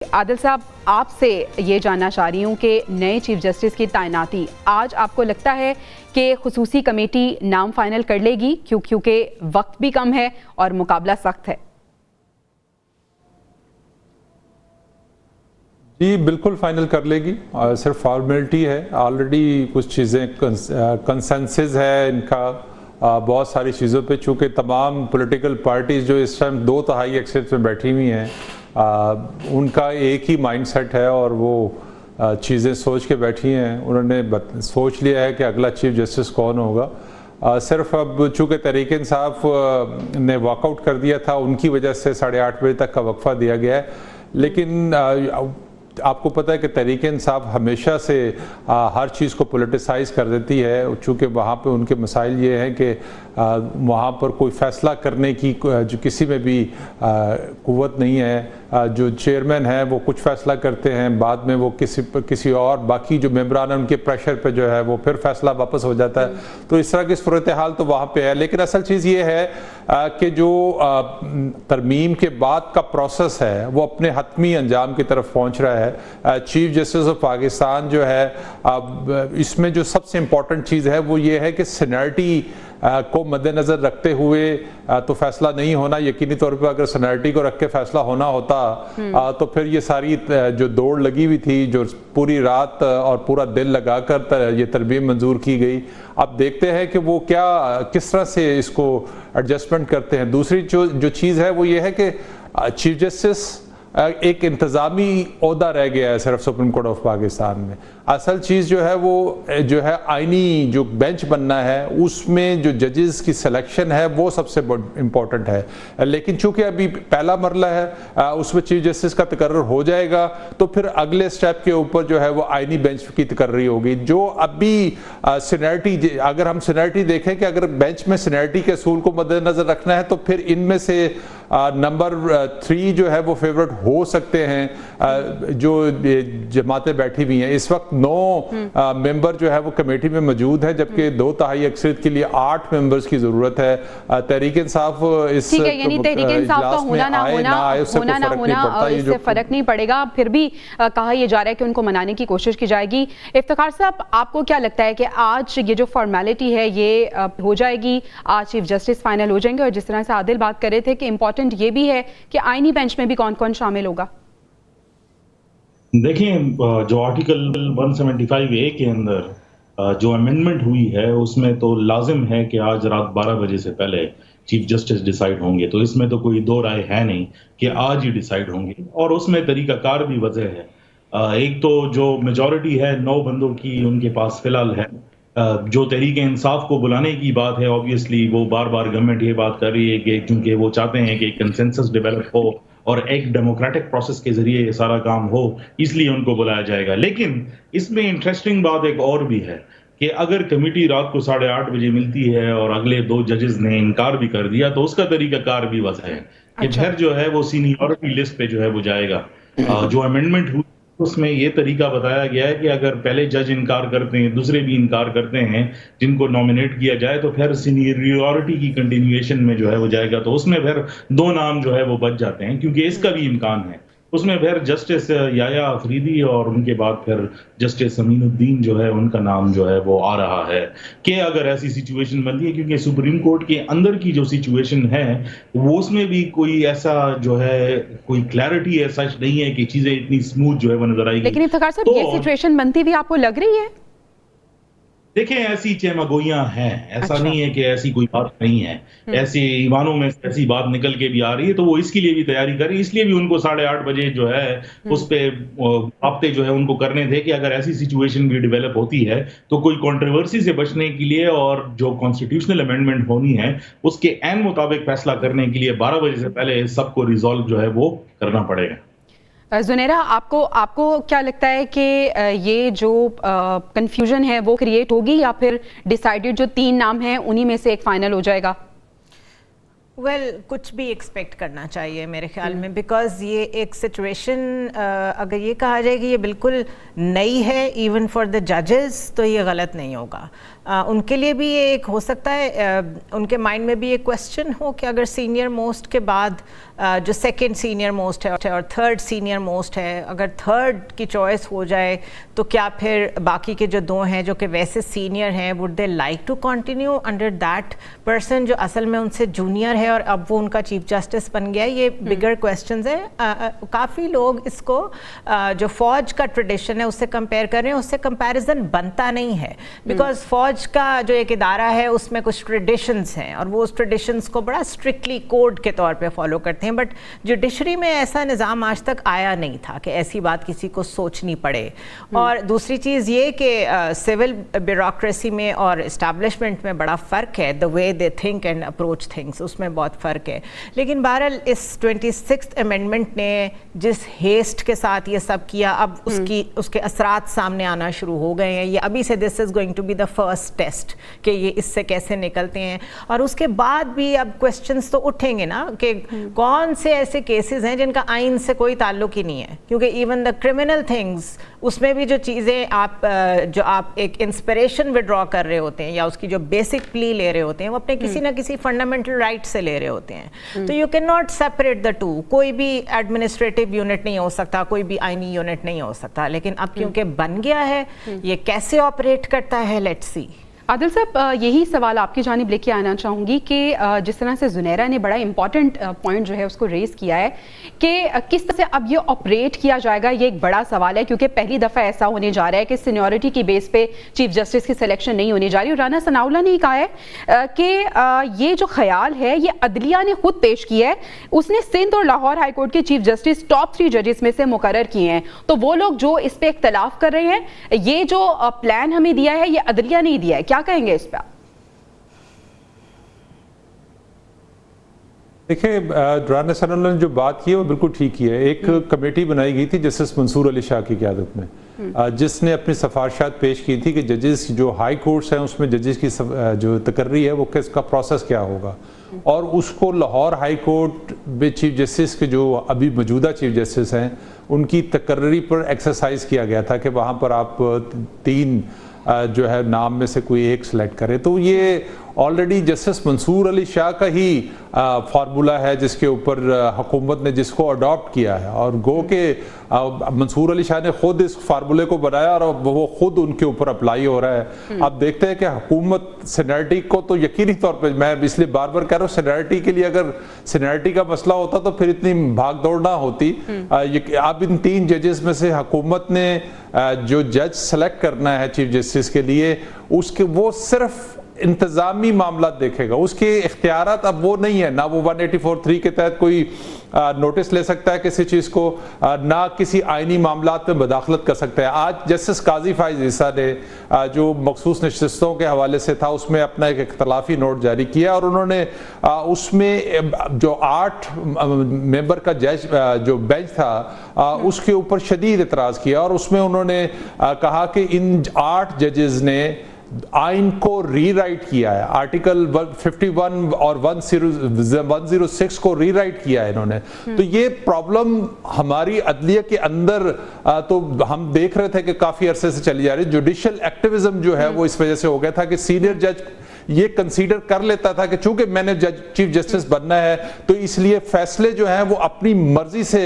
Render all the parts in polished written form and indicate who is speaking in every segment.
Speaker 1: عادل صاحب، آپ سے یہ جاننا چاہ رہی ہوں کہ نئے چیف جسٹس کی تعیناتی آج آپ کو لگتا ہے کہ خصوصی کمیٹی نام فائنل کر لے گی کیونکہ وقت بھی کم ہے اور مقابلہ سخت ہے؟
Speaker 2: جی بالکل فائنل کر لے گی، صرف فارمیلٹی ہے۔ آلریڈی کچھ چیزیں کنسنسس ہے ان کا بہت ساری چیزوں پہ، چونکہ تمام پولیٹیکل پارٹیز جو اس ٹائم 2/3 اکثریت میں بیٹھی ہوئی ہیں ان کا ایک ہی مائنڈ سیٹ ہے اور وہ چیزیں سوچ کے بیٹھی ہیں۔ انہوں نے سوچ لیا ہے کہ اگلا چیف جسٹس کون ہوگا۔ صرف اب چونکہ تحریک انصاف نے واک آؤٹ کر دیا تھا، ان کی وجہ سے 8:30 بجے تک کا وقفہ دیا گیا ہے، لیکن آپ کو پتہ ہے کہ تحریک انصاف ہمیشہ سے ہر چیز کو پولیٹیسائز کر دیتی ہے، چونکہ وہاں پہ ان کے مسائل یہ ہیں کہ وہاں پر کوئی فیصلہ کرنے کی جو کسی میں بھی قوت نہیں ہے۔ جو چیئرمین ہیں وہ کچھ فیصلہ کرتے ہیں، بعد میں وہ کسی اور باقی جو ممبران ہیں ان کے پریشر پہ جو ہے وہ پھر فیصلہ واپس ہو جاتا ہے۔ تو اس طرح کی صورتحال تو وہاں پہ ہے، لیکن اصل چیز یہ ہے کہ جو ترمیم کے بعد کا پروسیس ہے وہ اپنے حتمی انجام کی طرف پہنچ رہا ہے۔ چیف جسٹس آف پاکستان جو ہے اس میں جو سب سے امپورٹنٹ چیز ہے وہ یہ ہے کہ سینیرٹی کو مد نظر رکھتے ہوئے تو فیصلہ نہیں ہونا۔ یقینی طور پہ اگر سینیرٹی کو رکھ کے فیصلہ ہونا ہوتا تو پھر یہ ساری جو دوڑ لگی ہوئی تھی، جو پوری رات اور پورا دل لگا کر یہ ترمیم منظور کی گئی، اب دیکھتے ہیں کہ وہ کس طرح سے اس کو ایڈجسٹمنٹ کرتے ہیں۔ دوسری جو چیز ہے وہ یہ ہے کہ چیف جسٹس ایک انتظامی عہدہ رہ گیا ہے صرف سپریم کورٹ آف پاکستان میں۔ اصل چیز جو ہے وہ جو ہے آئینی جو بینچ بننا ہے، اس میں جو ججز کی سلیکشن ہے وہ سب سے امپورٹنٹ ہے، لیکن چونکہ ابھی پہلا مرحلہ ہے اس میں چیف جسٹس کا تقرر ہو جائے گا تو پھر اگلے سٹیپ کے اوپر جو ہے وہ آئینی بینچ کی تقرری ہوگی۔ جو ابھی سینیرٹی، اگر ہم سینیرٹی دیکھیں کہ اگر بینچ میں سینیرٹی کے اصول کو مد نظر رکھنا ہے تو پھر ان میں سے نمبر 3 جو ہے وہ فیورٹ ہو سکتے ہیں جو جماعتیں بیٹھی ہوئی ہیں۔ اس وقت 9 ممبر جو ہے وہ کمیٹی میں موجود ہیں، جبکہ 2/3 اکثریت کے لیے 8 ممبرز کی ضرورت ہے۔ تحریک انصاف اس
Speaker 1: ٹھیک ہے، یعنی تحریک انصاف کا ہونا نہ ہونا اس سے فرق نہیں پڑے گا، پھر بھی کہا یہ جا رہا ہے کہ ان کو منانے کی کوشش کی جائے گی۔ افتخار صاحب، آپ کو کیا لگتا ہے کہ آج یہ جو فارمیلٹی ہے یہ ہو جائے گی، آج چیف جسٹس فائنل ہو جائیں گے؟ اور جس طرح سے عادل بات کر رہے تھے کہ امپورٹنٹ یہ بھی ہے کہ آئینی بینچ میں بھی کون کون شامل ہوگا؟
Speaker 3: دیکھیں، جو آرٹیکل 175A کے اندر جو امینڈمنٹ ہوئی ہے اس میں تو لازم ہے کہ آج رات 12 بجے سے پہلے چیف جسٹس ڈیسائیڈ ہوں گے، تو اس میں تو کوئی دو رائے ہے نہیں کہ آج ہی ڈیسائیڈ ہوں گے، اور اس میں طریقہ کار بھی واضح ہے۔ ایک تو جو میجورٹی ہے 9 بندوں کی ان کے پاس فی الحال ہے، جو تحریک انصاف کو بلانے کی بات ہے، آبویسلی وہ بار بار گورنمنٹ یہ بات کر رہی ہے کہ کیونکہ وہ چاہتے ہیں کہ کنسنسس ڈیولپ ہو اور ایک ڈیموکریٹک پروسیس کے ذریعے یہ سارا کام ہو، اس لیے ان کو بلایا جائے گا۔ لیکن اس میں انٹرسٹنگ بات ایک اور بھی ہے کہ اگر کمیٹی رات کو 8:30 بجے ملتی ہے اور اگلے 2 ججز نے انکار بھی کر دیا تو اس کا طریقہ کار بھی واضح ہے کہ پھر جو ہے وہ سینیورٹی لسٹ پہ جو ہے وہ جائے گا۔ جو امینڈمنٹ ہوئی اس میں یہ طریقہ بتایا گیا ہے کہ اگر پہلے جج انکار کرتے ہیں، دوسرے بھی انکار کرتے ہیں جن کو نامینیٹ کیا جائے، تو پھر سینیریورٹی کی کنٹینیویشن میں جو ہے وہ جائے گا، تو اس میں پھر 2 نام جو ہے وہ بچ جاتے ہیں، کیونکہ اس کا بھی امکان ہے۔ اس میں پھر جسٹس یحییٰ آفریدی اور ان کے بعد پھر جسٹس امین الدین جو ہے ان کا نام جو ہے وہ آ رہا ہے کہ اگر ایسی سچویشن بنتی ہے، کیونکہ سپریم کورٹ کے اندر کی جو سچویشن ہے وہ اس میں بھی کوئی ایسا جو ہے کوئی کلیئرٹی ایسا نہیں ہے کہ چیزیں اتنی سموتھ جو ہے وہ نظر آئے گی۔
Speaker 1: لیکن افتخار صاحب، یہ سچویشن بنتی بھی آپ کو لگ رہی ہے؟
Speaker 3: دیکھیں، ایسی چہمگوئیاں ہیں، ایسا نہیں ہے کہ ایسی کوئی بات نہیں ہے، ایسی ایوانوں میں ایسی بات نکل کے بھی آ رہی ہے، تو وہ اس کے لیے بھی تیاری کر رہی ہے۔ اس لیے بھی ان کو 8:30 بجے جو ہے اس پہ رابطے جو ہے ان کو کرنے تھے کہ اگر ایسی سچویشن بھی ڈیولپ ہوتی ہے تو کوئی کنٹروورسی سے بچنے کے لیے اور جو کانسٹیٹیوشنل امینڈمنٹ ہونی ہے اس کے عین مطابق فیصلہ کرنے کے لیے 12 بجے سے پہلے سب کو ریزالو جو ہے وہ کرنا پڑے گا۔
Speaker 1: زنیرہ، آپ کو کیا لگتا ہے کہ یہ جو کنفیوژن ہے وہ کریٹ ہوگی یا پھر ڈیسائیڈڈ جو 3 نام ہیں انہی میں سے ایک فائنل ہو جائے گا؟
Speaker 4: ویل کچھ بھی ایکسپیکٹ کرنا چاہیے میرے خیال میں، بیکاز یہ ایک سچویشن اگر یہ کہا جائے کہ یہ بالکل نئی ہے ایون فار دا ججز تو یہ غلط نہیں ہوگا. ان کے لیے بھی یہ ایک ہو سکتا ہے، ان کے مائنڈ میں بھی ایک کویسچن ہو کہ اگر سینئر موسٹ کے بعد جو سیکنڈ سینئر موسٹ ہے اور تھرڈ سینئر موسٹ ہے، اگر تھرڈ کی چوائس ہو جائے تو کیا پھر باقی کے جو دو ہیں جو کہ ویسے سینئر ہیں would they like to continue under that person جو اصل میں ان سے جونیئر ہے اور اب وہ ان کا چیف جسٹس بن گیا ہے. یہ بگر کویسچنز ہیں. کافی لوگ اس کو جو فوج کا ٹریڈیشن ہے اس سے کمپیئر کر رہے ہیں، اس سے کمپیریزن بنتا نہیں ہے، بیکاز فوج کا جو ایک ادارہ ہے اس میں کچھ ٹریڈیشنز ہیں اور وہ اس ٹریڈیشنز کو بڑا اسٹرکٹلی کوڈ کے طور پہ فالو کرتے ہیں. بٹ جوڈیشری میں ایسا نظام آج تک آیا نہیں تھا کہ ایسی بات کسی کو سوچنی پڑے. اور دوسری چیز یہ کہ سول بیوروکریسی میں اور اسٹیبلشمنٹ میں بڑا فرق ہے، the way they think and approach things, اس میں بہت فرق ہے. لیکن بہرحال اس 26th امینڈمنٹ نے جس ہیسٹ کے ساتھ یہ سب کیا، اب اس کے اثرات سامنے آنا شروع ہو گئے ہیں. یہ ابھی سے this is going to be the first test کہ یہ اس سے کیسے نکلتے ہیں. اور اس کے بعد بھی اب کویسچنز تو اٹھیں گے نا کہ کون سے ایسے کیسز ہیں جن کا آئین سے کوئی تعلق ہی نہیں ہے، کیونکہ ایون دا کرمنل تھنگز اس میں بھی جو چیزیں آپ ایک انسپریشن وڈرا کر رہے ہوتے ہیں یا اس کی جو بیسک پلی لے رہے ہوتے ہیں وہ اپنے کسی نہ کسی فنڈامنٹل رائٹ سے لے رہے ہوتے ہیں. تو you can not separate the two. کوئی بھی ایڈمنسٹریٹو یونٹ نہیں ہو سکتا، کوئی بھی آئینی یونٹ نہیں ہو سکتا. لیکن اب کیونکہ بن گیا ہے، یہ کیسے آپریٹ کرتا ہے، لیٹس سی.
Speaker 1: عادل صاحب، یہی سوال آپ کی جانب لے کے آنا چاہوں گی کہ جس طرح سے زنیرہ نے بڑا امپورٹنٹ پوائنٹ جو ہے اس کو ریز کیا ہے کہ کس طرح سے اب یہ آپریٹ کیا جائے گا، یہ ایک بڑا سوال ہے کیونکہ پہلی دفعہ ایسا ہونے جا رہا ہے کہ سینیورٹی کی بیس پہ چیف جسٹس کی سلیکشن نہیں ہونی جا رہی. اور رانا ثناء اللہ نے کہا ہے کہ یہ جو خیال ہے یہ عدلیہ نے خود پیش کیا ہے. اس نے سندھ اور لاہور ہائی کورٹ کے چیف جسٹس ٹاپ 3 ججز میں سے مقرر کیے ہیں. تو وہ لوگ جو اس پہ اختلاف کر رہے ہیں، یہ جو پلان ہمیں دیا ہے یہ عدلیہ نہیں دیا ہے، کیا کہیں گے اس پہ؟
Speaker 2: دیکھیں، رانا ثناء اللہ نے جو بات کی ہے وہ بالکل ٹھیک کی ہے. ایک کمیٹی بنائی گئی تھی جسٹس منصور علی شاہ کی قیادت میں، جس نے اپنی سفارشات پیش کی تھی کہ ججز جو ہائی کورٹس ہیں اس میں ججز کی جو تقرری ہے وہ کس کا پروسیس کیا ہوگا. اور اس کو لاہور ہائی کورٹ میں چیف جسٹس کے جو ابھی موجودہ چیف جسٹس ہیں ان کی تقرری پر ایکسرسائز کیا گیا تھا کہ وہاں پر آپ 3 جو ہے نام میں سے کوئی ایک سلیکٹ کرے. تو یہ آلریڈی جسٹس منصور علی شاہ کا ہی فارمولہ ہے جس کے اوپر حکومت نے جس کو اڈاپٹ کیا ہے. اور گو کہ منصور علی شاہ نے خود اس فارمولے کو بنایا اور وہ خود ان کے اوپر اپلائی ہو رہا ہے. اب دیکھتے ہیں کہ حکومت سینیرٹی کو تو یقینی طور پہ، میں اس لیے بار بار کہہ رہا ہوں، سینیرٹی کے لیے اگر سینیرٹی کا مسئلہ ہوتا تو پھر اتنی بھاگ دوڑ نہ ہوتی. اب ان 3 ججز میں سے حکومت نے جو جج سلیکٹ کرنا ہے چیف جسٹس کے لیے، اس کے وہ صرف انتظامی معاملات دیکھے گا. اس کے اختیارات اب وہ نہیں ہے، نہ وہ 184(3) کے تحت کوئی نوٹس لے سکتا ہے کسی چیز کو، نہ کسی آئینی معاملات میں مداخلت کر سکتا ہے. آج جسٹس قاضی فائز عیسیٰ نے جو مخصوص نشستوں کے حوالے سے تھا اس میں اپنا ایک اختلافی نوٹ جاری کیا اور انہوں نے اس میں جو 8 ممبر کا جج جو بینچ تھا اس کے اوپر شدید اعتراض کیا. اور اس میں انہوں نے کہا کہ ان 8 ججز نے آئین کو ری رائٹ کیا ہے، آرٹیکل 51 اور 106 کو ری رائٹ کیا ہے انہوں نے. تو یہ پرابلم ہماری عدلیہ کے اندر تو ہم دیکھ رہے تھے کہ کافی عرصے سے چلی جا رہی. جوڈیشل ایکٹیویزم جو ہے وہ اس وجہ سے ہو گیا تھا کہ سینئر جج یہ کنسیڈر کر لیتا تھا کہ چونکہ میں نے چیف جسٹس بننا ہے تو اس لیے فیصلے جو ہیں وہ اپنی مرضی سے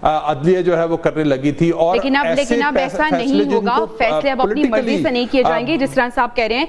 Speaker 2: عدلیہ جو ہے وہ کرنے لگی تھی. اور
Speaker 1: لیکن اب ایسا نہیں ہوگا، فیصلے اب اپنی مرضی سے نہیں کیے جائیں گے. جس طرح سے آپ کہہ رہے ہیں